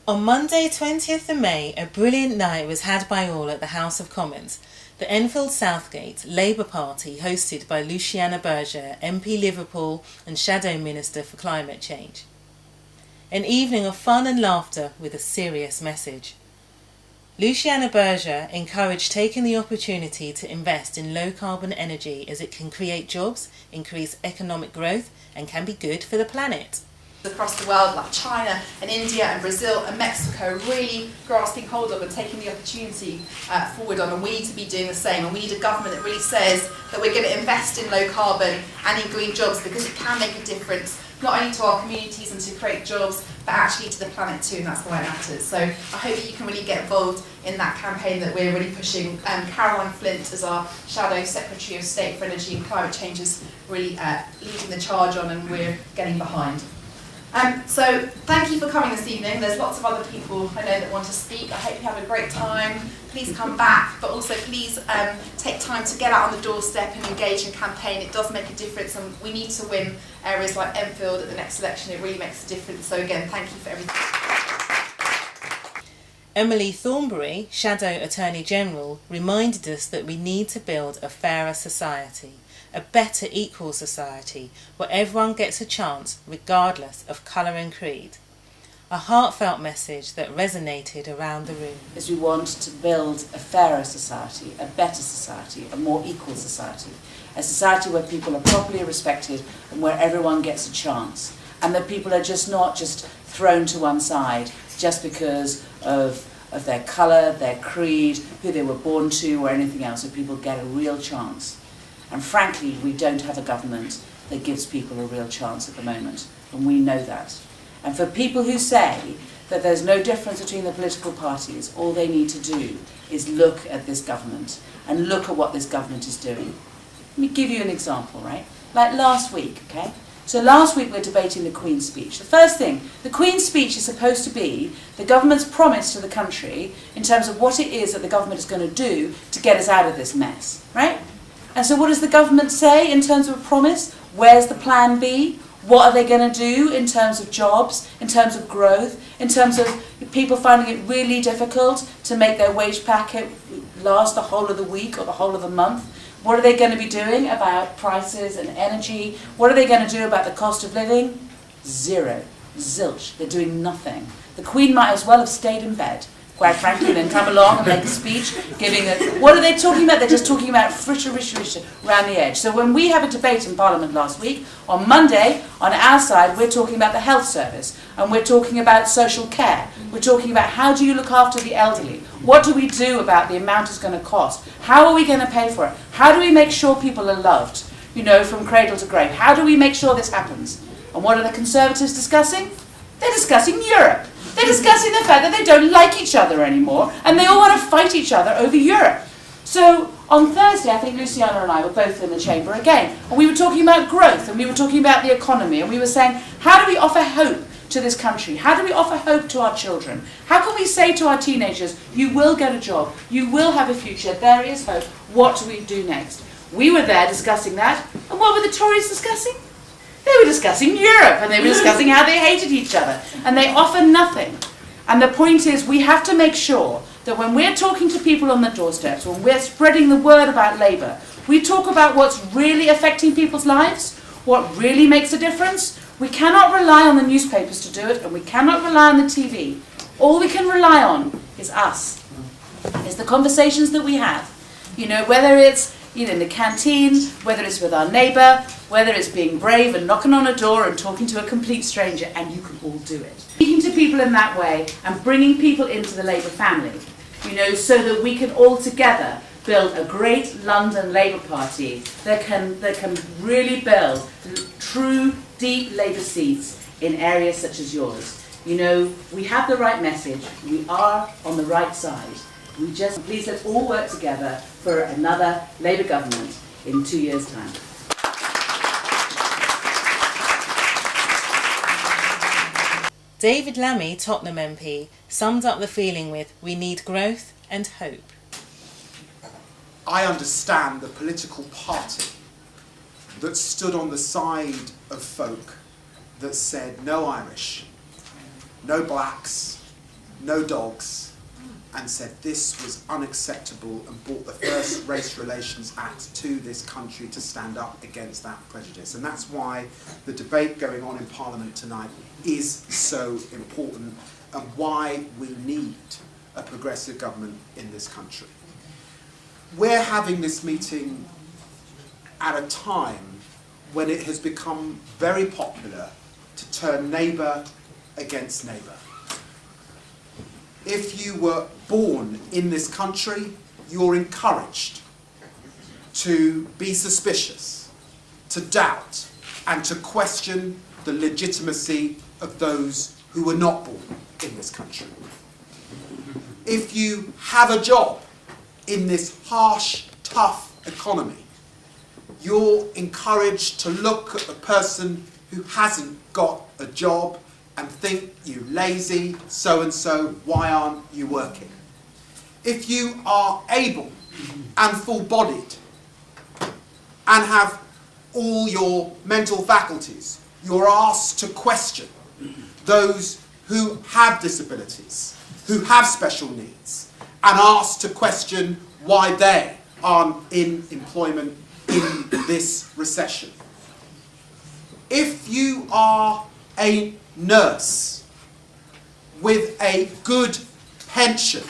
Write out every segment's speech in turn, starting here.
On Monday 20th of May, a brilliant night was had by all at the House of Commons. The Enfield Southgate Labour Party, hosted by Luciana Berger, MP Liverpool and Shadow Minister for Climate Change. An evening of fun and laughter with a serious message. Luciana Berger encouraged taking the opportunity to invest in low-carbon energy as it can create jobs, increase economic growth and can be good for the planet. Across the world, like China and India and Brazil and Mexico, really grasping hold of and taking the opportunity forward on, and we need to be doing the same. And we need a government that really says that we're going to invest in low carbon and in green jobs, because it can make a difference not only to our communities and to create jobs, but actually to the planet too, and that's why it matters. So I hope that you can really get involved in that campaign that we're really pushing. Caroline Flint, as our Shadow Secretary of State for Energy and Climate Change, is really leading the charge on, and we're getting behind. So thank you for coming this evening. There's lots of other people I know that want to speak. I hope you have a great time. Please come back, but also please take time to get out on the doorstep and engage in campaign. It does make a difference, and we need to win areas like Enfield at the next election. It really makes a difference. So again, thank you for everything. Emiley Thornberry, Shadow Attorney General, reminded us that we need to build a fairer society, a better equal society where everyone gets a chance regardless of colour and creed. A heartfelt message that resonated around the room. Is we want to build a fairer society, a better society, a more equal society. A society where people are properly respected and where everyone gets a chance. And that people are just not just thrown to one side just because of their colour, their creed, who they were born to or anything else. So people get a real chance. And frankly, we don't have a government that gives people a real chance at the moment, and we know that. And for people who say that there's no difference between the political parties, all they need to do is look at this government and look at what this government is doing. Let me give you an example, right? Like last week, okay? So last week we're debating the Queen's speech. The first thing, the Queen's speech is supposed to be the government's promise to the country in terms of what it is that the government is going to do to get us out of this mess, right? And so what does the government say in terms of a promise? Where's the plan B? What are they going to do in terms of jobs, in terms of growth, in terms of people finding it really difficult to make their wage packet last the whole of the week or the whole of the month? What are they going to be doing about prices and energy? What are they going to do about the cost of living? Zero. Zilch. They're doing nothing. The Queen might as well have stayed in bed, quite frankly, then come along and make a speech, giving a... What are they talking about? They're just talking about frisher around the edge. So when we have a debate in Parliament last week, on Monday, on our side, we're talking about the health service, and we're talking about social care. We're talking about how do you look after the elderly? What do we do about the amount it's going to cost? How are we going to pay for it? How do we make sure people are loved, you know, from cradle to grave? How do we make sure this happens? And what are the Conservatives discussing? They're discussing Europe. They're discussing the fact that they don't like each other anymore, and they all want to fight each other over Europe. So on Thursday, I think Luciana and I were both in the chamber again, and we were talking about growth, and we were talking about the economy, and we were saying, how do we offer hope to this country? How do we offer hope to our children? How can we say to our teenagers, you will get a job, you will have a future, there is hope, what do we do next? We were there discussing that, and what were the Tories discussing? They were discussing Europe, and they were discussing how they hated each other, and they offer nothing. And the point is, we have to make sure that when we're talking to people on the doorsteps, when we're spreading the word about Labour, we talk about what's really affecting people's lives, what really makes a difference. We cannot rely on the newspapers to do it, and we cannot rely on the TV. All we can rely on is us, is the conversations that we have. You know, whether it's in the canteen, whether it's with our neighbour, whether it's being brave and knocking on a door and talking to a complete stranger, and you can all do it. Speaking to people in that way and bringing people into the Labour family, you know, so that we can all together build a great London Labour Party that can really build true, deep Labour seats in areas such as yours. You know, we have the right message, we are on the right side. Please let's all work together for another Labour government in 2 years' time. David Lammy, Tottenham MP, summed up the feeling with, we need growth and hope. I understand the political party that stood on the side of folk that said no Irish, no blacks, no dogs, and said this was unacceptable and brought the first Race Relations Act to this country to stand up against that prejudice. And that's why the debate going on in Parliament tonight is so important, and why we need a progressive government in this country. We're having this meeting at a time when it has become very popular to turn neighbour against neighbour. If you were born in this country, you're encouraged to be suspicious, to doubt, and to question the legitimacy of those who were not born in this country. If you have a job in this harsh, tough economy, you're encouraged to look at the person who hasn't got a job and think you lazy, so-and-so, why aren't you working? If you are able and full-bodied and have all your mental faculties, you're asked to question those who have disabilities, who have special needs, and asked to question why they aren't in employment in this recession. If you are a nurse with a good pension,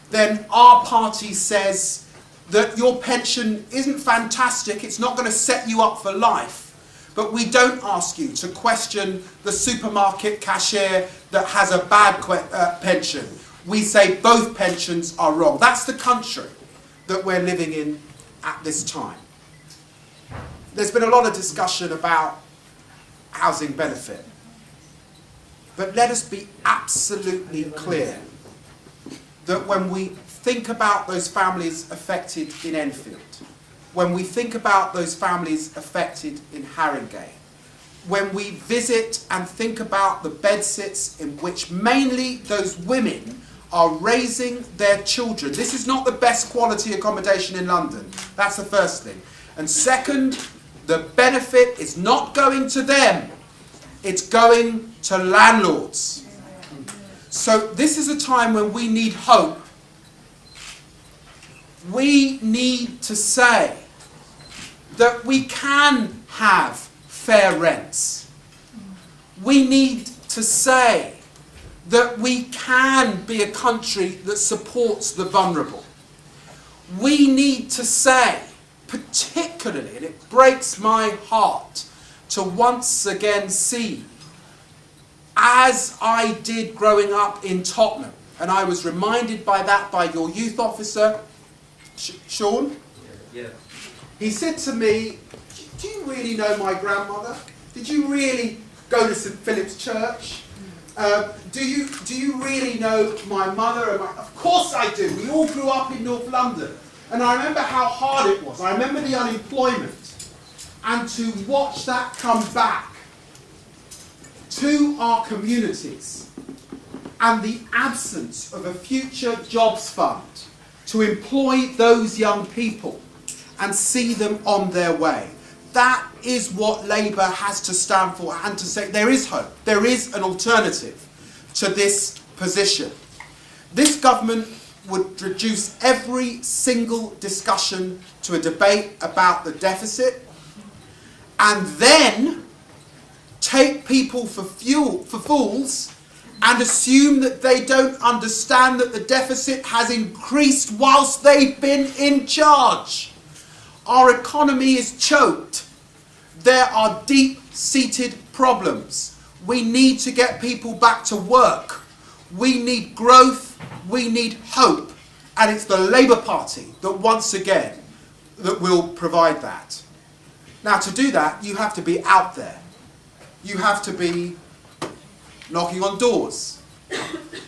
then our party says that your pension isn't fantastic, it's not going to set you up for life, but we don't ask you to question the supermarket cashier that has a bad pension. We say both pensions are wrong. That's the country that we're living in at this time. There's been a lot of discussion about housing benefit. But let us be absolutely clear that when we think about those families affected in Enfield, when we think about those families affected in Haringey, when we visit and think about the bedsits in which mainly those women are raising their children, this is not the best quality accommodation in London. That's the first thing. And second, the benefit is not going to them. It's going to landlords. So this is a time when we need hope. We need to say that we can have fair rents. We need to say that we can be a country that supports the vulnerable. We need to say, particularly, and it breaks my heart to once again see, as I did growing up in Tottenham, and I was reminded by that by your youth officer, Sean. Yeah. He said to me, do you really know my grandmother? Did you really go to St Philip's Church? Do you really know my mother? Of course I do. We all grew up in North London. And I remember how hard it was. I remember the unemployment. And to watch that come back to our communities and the absence of a future jobs fund to employ those young people and see them on their way. That is what Labour has to stand for, and to say there is hope, there is an alternative to this position. This government would reduce every single discussion to a debate about the deficit, and then take people for fools and assume that they don't understand that the deficit has increased whilst they've been in charge. Our economy is choked. There are deep-seated problems. We need to get people back to work. We need growth. We need hope. And it's the Labour Party that once again that will provide that. Now, to do that, you have to be out there. You have to be knocking on doors.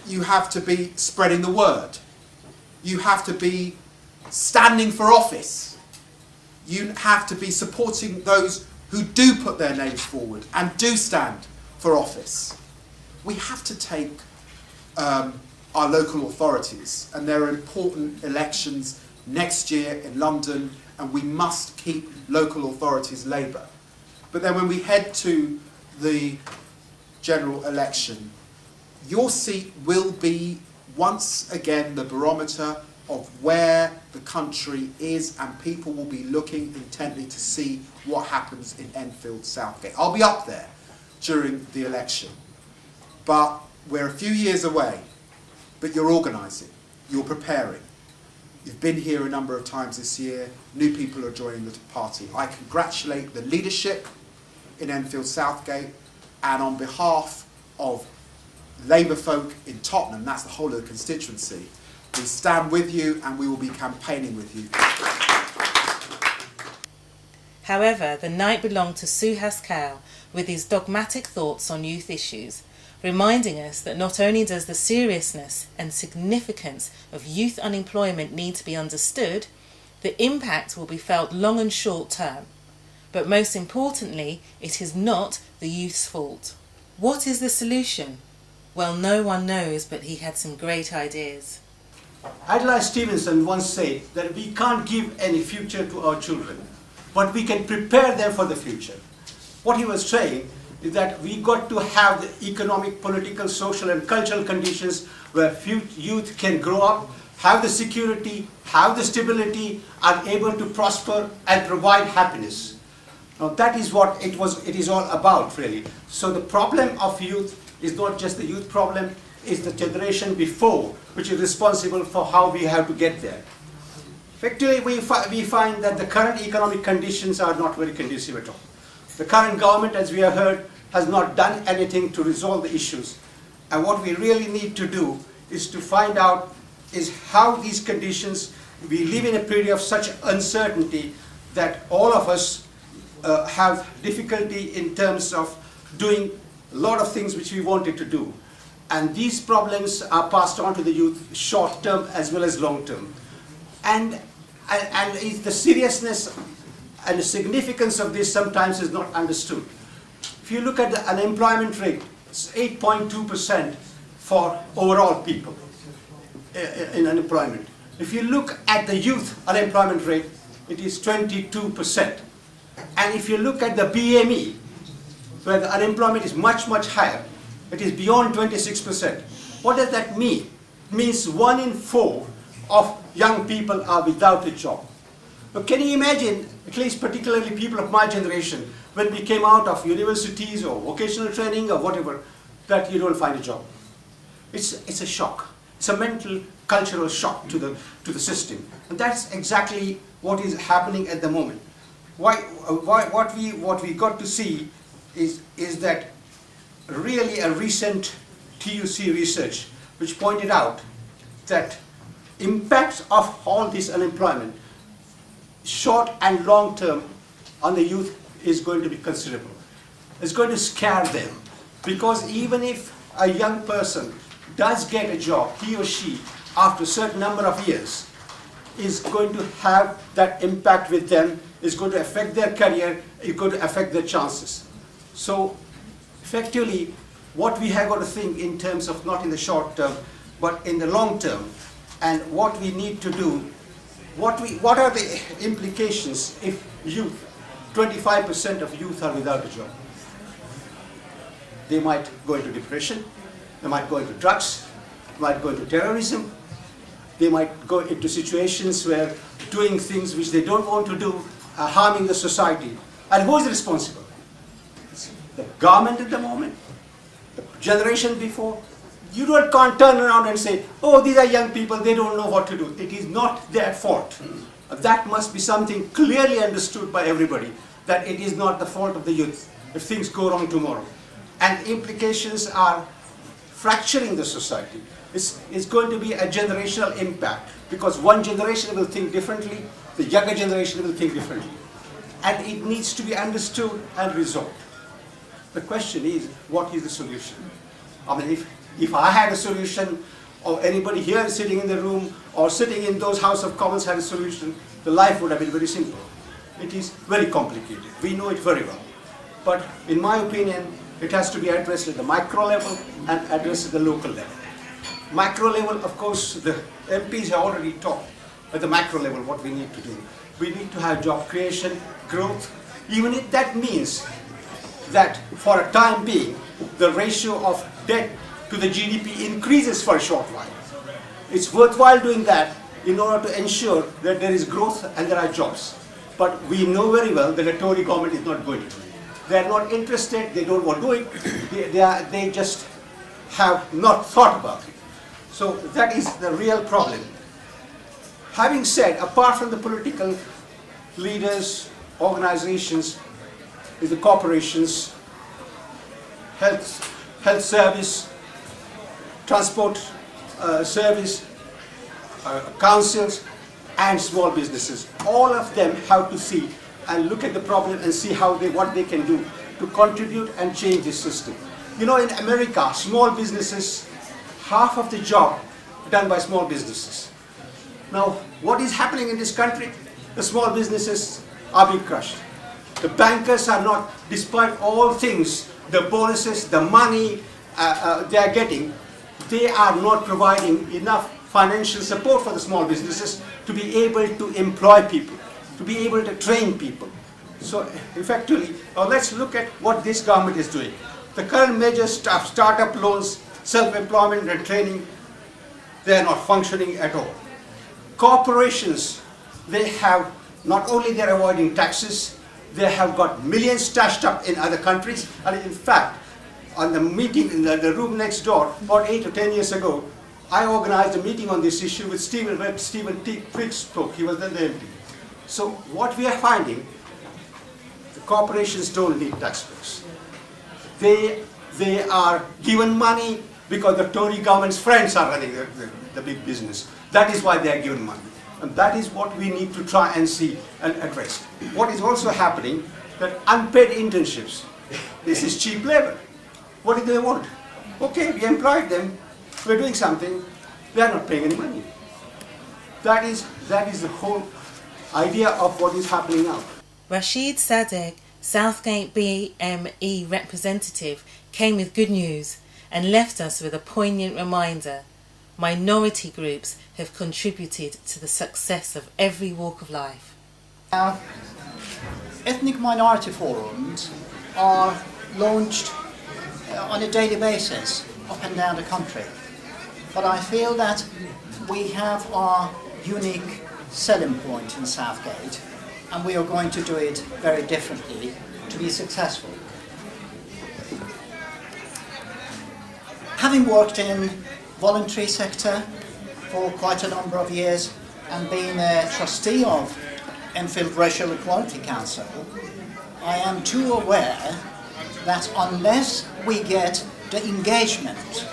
You have to be spreading the word. You have to be standing for office. You have to be supporting those who do put their names forward and do stand for office. We have to take our local authorities, and there are important elections next year in London, and we must keep local authorities Labour. But then when we head to the general election, your seat will be once again the barometer of where the country is, and people will be looking intently to see what happens in Enfield, Southgate. I'll be up there during the election, but we're a few years away. But you're organising, you're preparing. You've been here a number of times this year. New people are joining the party. I congratulate the leadership in Enfield, Southgate, and on behalf of Labour folk in Tottenham, that's the whole of the constituency, we stand with you and we will be campaigning with you. However, the night belonged to Suhas Kal with his dogmatic thoughts on youth issues, reminding us that not only does the seriousness and significance of youth unemployment need to be understood, the impact will be felt long and short term. But most importantly, it is not the youth's fault. What is the solution? Well, no one knows, but he had some great ideas. Adlai Stevenson once said that we can't give any future to our children, but we can prepare them for the future. What he was saying is that we got to have the economic, political, social and cultural conditions where youth can grow up, have the security, have the stability, are able to prosper and provide happiness. Now that is what it is all about, really. So the problem of youth is not just the youth problem, it's the generation before which is responsible for how we have to get there. Effectively, we find that the current economic conditions are not very conducive at all. The current government, as we have heard, has not done anything to resolve the issues. And what we really need to do is to find out is how these conditions, we live in a period of such uncertainty that all of us have difficulty in terms of doing a lot of things which we wanted to do. And these problems are passed on to the youth short term as well as long term. And the seriousness and the significance of this sometimes is not understood. If you look at the unemployment rate, it's 8.2% for overall people in unemployment. If you look at the youth unemployment rate, it is 22%. And if you look at the BME, where the unemployment is much, much higher, it is beyond 26%. What does that mean? It means 1 in 4 of young people are without a job. But can you imagine, at least particularly people of my generation, when we came out of universities or vocational training or whatever, that you don't find a job. It's a shock. It's a mental, cultural shock to the system. And that's exactly what is happening at the moment. What we got to see is that really a recent TUC research which pointed out that impacts of all this unemployment, short and long term, on the youth is going to be considerable. It's going to scare them, because even if a young person does get a job, he or she, after a certain number of years, is going to have that impact with them, is going to affect their career, is going to affect their chances. So effectively, what we have got to think in terms of not in the short term, but in the long term, and what we need to do, what are the implications if 25% of youth are without a job? They might go into depression, they might go into drugs, they might go into terrorism, they might go into situations where doing things which they don't want to do are harming the society. And who is responsible? It's the government at the moment, the generation before. You can't turn around and say, oh, these are young people, they don't know what to do. It is not their fault. That must be something clearly understood by everybody, that it is not the fault of the youth if things go wrong tomorrow. And implications are fracturing the society. It's going to be a generational impact, because one generation will think differently, the younger generation will think differently. And it needs to be understood and resolved. The question is, what is the solution? I mean, if I had a solution, or anybody here sitting in the room, or sitting in those House of Commons had a solution, the life would have been very simple. It is very complicated. We know it very well. But in my opinion, it has to be addressed at the micro level and addressed at the local level. Micro level, of course, the MPs have already talked. At the macro level, what we need to do. We need to have job creation, growth, even if that means that for a time being, the ratio of debt to the GDP increases for a short while. It's worthwhile doing that in order to ensure that there is growth and there are jobs. But we know very well that the Tory government is not going to. They are not interested, they don't want to do it, they just have not thought about it. So that is the real problem. Having said, apart from the political leaders, organizations, the corporations, health service, transport service, councils, and small businesses. All of them have to see and look at the problem and see what they can do to contribute and change this system. You know, in America, small businesses, half of the job done by small businesses. Now, what is happening in this country? The small businesses are being crushed. The bankers are not, despite all things, the bonuses, the money they are getting, they are not providing enough financial support for the small businesses to be able to employ people, to be able to train people. So effectively, let's look at what this government is doing. The current measures, startup loans, self-employment and training, they are not functioning at all. Corporations, they have, not only they're avoiding taxes, they have got millions stashed up in other countries. And in fact, on the meeting in the room next door, about 8 or 10 years ago, I organized a meeting on this issue with Stephen Twigg spoke, he was then the MP. So what we are finding, the corporations don't need tax breaks. They are given money because the Tory government's friends are running the big business. That is why they are given money. And that is what we need to try and see and address. What is also happening, that unpaid internships, this is cheap labor. What do they want? Okay, we employed them, we're doing something, they are not paying any money. That is the whole idea of what is happening now. Rashid Sadegh, Southgate BME representative, came with good news and left us with a poignant reminder. Minority groups have contributed to the success of every walk of life. Now, ethnic minority forums are launched on a daily basis up and down the country. But I feel that we have our unique selling point in Southgate, and we are going to do it very differently to be successful. Having worked in voluntary sector for quite a number of years and being a trustee of Enfield Racial Equality Council, I am too aware that unless we get the engagement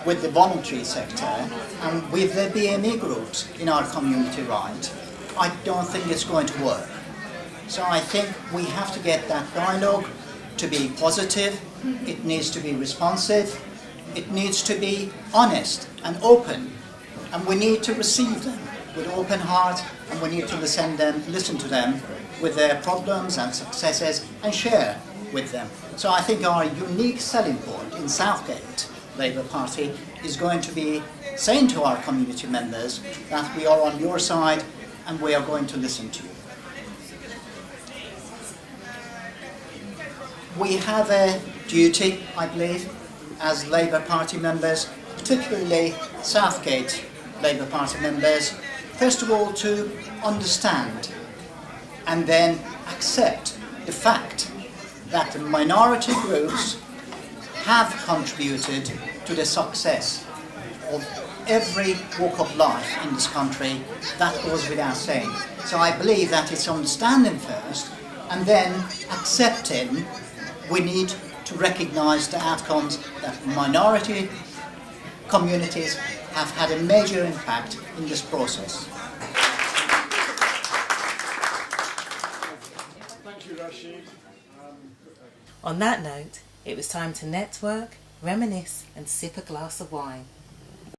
with the voluntary sector and with the BME groups in our community right, I don't think it's going to work. So I think we have to get that dialogue to be positive, it needs to be responsive, it needs to be honest and open, and we need to receive them with open heart, and we need to listen to them with their problems and successes and share with them. So I think our unique selling point in Southgate Labour Party is going to be saying to our community members that we are on your side and we are going to listen to you. We have a duty, I believe, as Labour Party members, particularly Southgate Labour Party members, first of all to understand and then accept the fact that the minority groups have contributed to the success of every walk of life in this country. That goes without saying. So I believe that it's understanding first and then accepting we need to recognise the outcomes that minority communities have had a major impact in this process. Thank you, Rashid. On that note, it was time to network, reminisce and sip a glass of wine.